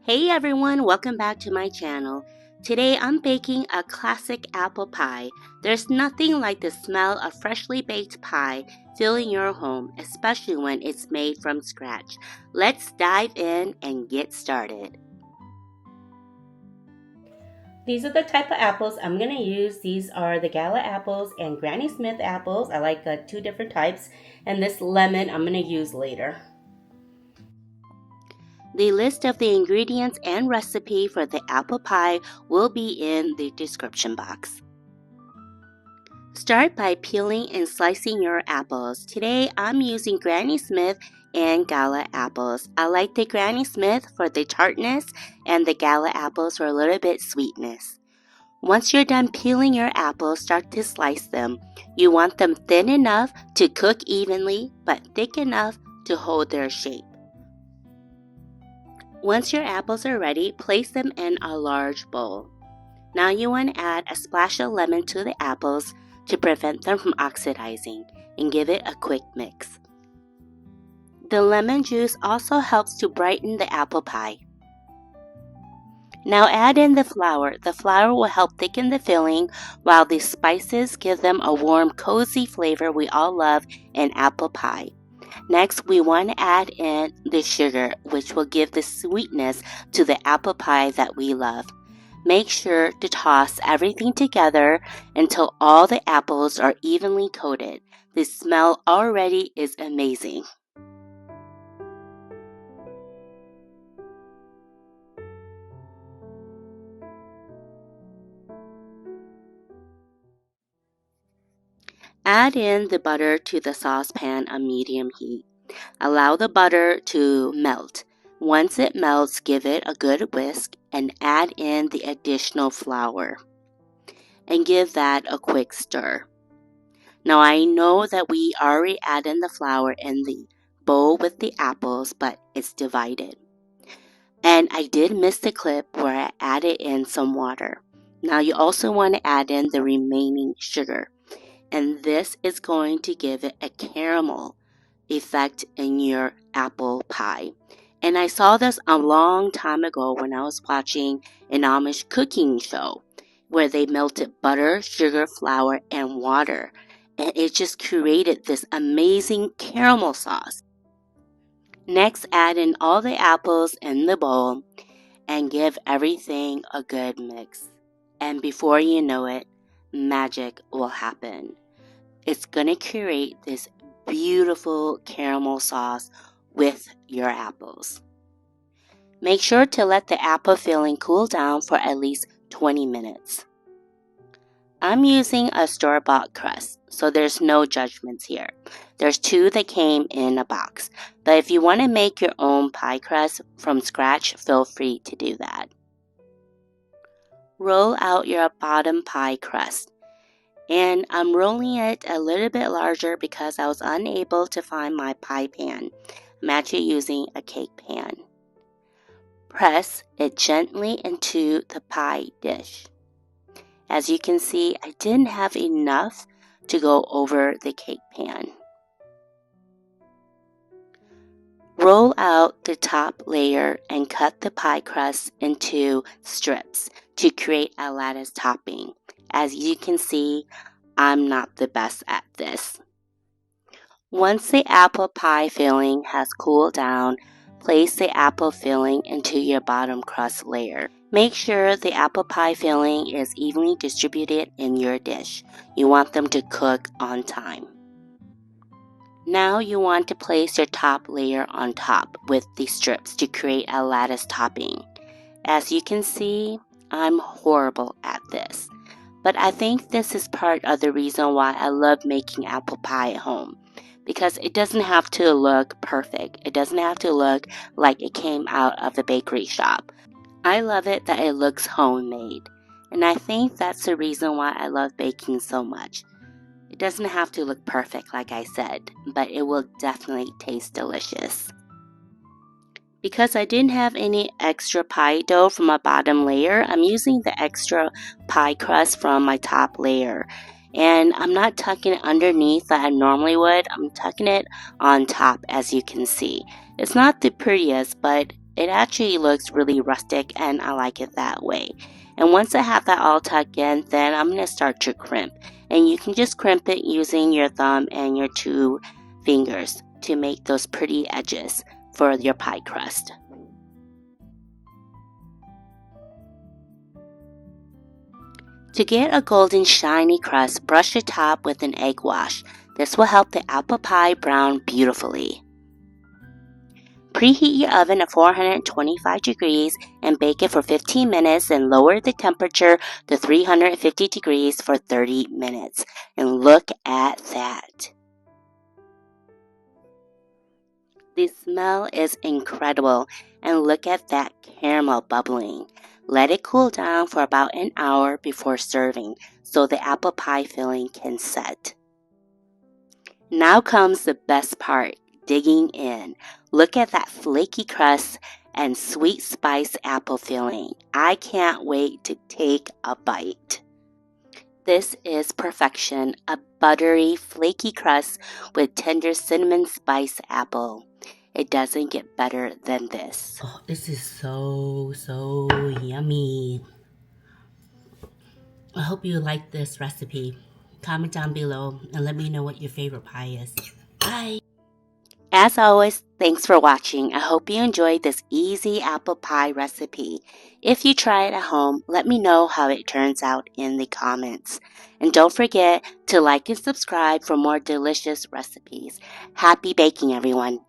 Hey everyone, welcome back to my channel. Today I'm baking a classic apple pie. There's nothing like the smell of freshly baked pie filling your home, especially when it's made from scratch. Let's dive in and get started. These are the type of apples I'm going to use. These are the Gala apples and Granny Smith apples. I like two different types. And this lemon I'm going to use later. The list of the ingredients and recipe for the apple pie will be in the description box. Start by peeling and slicing your apples. Today I'm using Granny Smith and Gala apples. I like the Granny Smith for the tartness and the Gala apples for a little bit sweetness. Once you're done peeling your apples, start to slice them. You want them thin enough to cook evenly, but thick enough to hold their shape. Once your apples are ready, place them in a large bowl. Now you want to add a splash of lemon to the apples to prevent them from oxidizing and give it a quick mix. The lemon juice also helps to brighten the apple pie. Now add in the flour. The flour will help thicken the filling while the spices give them a warm, cozy flavor we all love in apple pie. Next, we want to add in the sugar, which will give the sweetness to the apple pie that we love. Make sure to toss everything together until all the apples are evenly coated. The smell already is amazing. Add in the butter to the saucepan on medium heat. Allow the butter to melt. Once it melts, give it a good whisk and add in the additional flour and give that a quick stir. Now I know that we already added the flour in the bowl with the apples, but it's divided. And I did miss the clip where I added in some water. Now you also want to add in the remaining sugar. And this is going to give it a caramel effect in your apple pie. And I saw this a long time ago when I was watching an Amish cooking show where they melted butter, sugar, flour, and water. And it just created this amazing caramel sauce. Next, add in all the apples in the bowl and give everything a good mix. And before you know it, magic will happen. It's going to create this beautiful caramel sauce with your apples. Make sure to let the apple filling cool down for at least 20 minutes. I'm using a store-bought crust, so there's no judgments here. There's two that came in a box, but if you want to make your own pie crust from scratch, feel free to do that. Roll out your bottom pie crust. And I'm rolling it a little bit larger because I was unable to find my pie pan. I'm actually using a cake pan. Press it gently into the pie dish. As you can see, I didn't have enough to go over the cake pan. Roll out the top layer and cut the pie crust into strips to create a lattice topping. As you can see, I'm not the best at this. Once the apple pie filling has cooled down, place the apple filling into your bottom crust layer. Make sure the apple pie filling is evenly distributed in your dish. You want them to cook on time. Now you want to place your top layer on top with the strips to create a lattice topping. As you can see, I'm horrible at this. But I think this is part of the reason why I love making apple pie at home. Because it doesn't have to look perfect. It doesn't have to look like it came out of the bakery shop. I love it that it looks homemade. And I think that's the reason why I love baking so much. It doesn't have to look perfect like I said, but it will definitely taste delicious. Because I didn't have any extra pie dough from my bottom layer, I'm using the extra pie crust from my top layer. And I'm not tucking it underneath like I normally would. I'm tucking it on top, as you can see. It's not the prettiest, but It actually looks really rustic and I like it that way. And once I have that all tucked in, then I'm going to start to crimp. And you can just crimp it using your thumb and your 2 fingers to make those pretty edges for your pie crust. To get a golden shiny crust, brush the top with an egg wash. This will help the apple pie brown beautifully. Preheat your oven at 425 degrees and bake it for 15 minutes and lower the temperature to 350 degrees for 30 minutes. And look at that. The smell is incredible and look at that caramel bubbling. Let it cool down for about an hour before serving so the apple pie filling can set. Now comes the best part, digging in. Look at that flaky crust and sweet spice apple filling. I can't wait to take a bite. This is perfection, a buttery, flaky crust with tender cinnamon spice apple. It doesn't get better than this. Oh, this is so yummy. I hope you like this recipe. Comment down below and let me know what your favorite pie is. Bye! As always, thanks for watching. I hope you enjoyed this easy apple pie recipe. If you try it at home, let me know how it turns out in the comments. And don't forget to like and subscribe for more delicious recipes. Happy baking, everyone!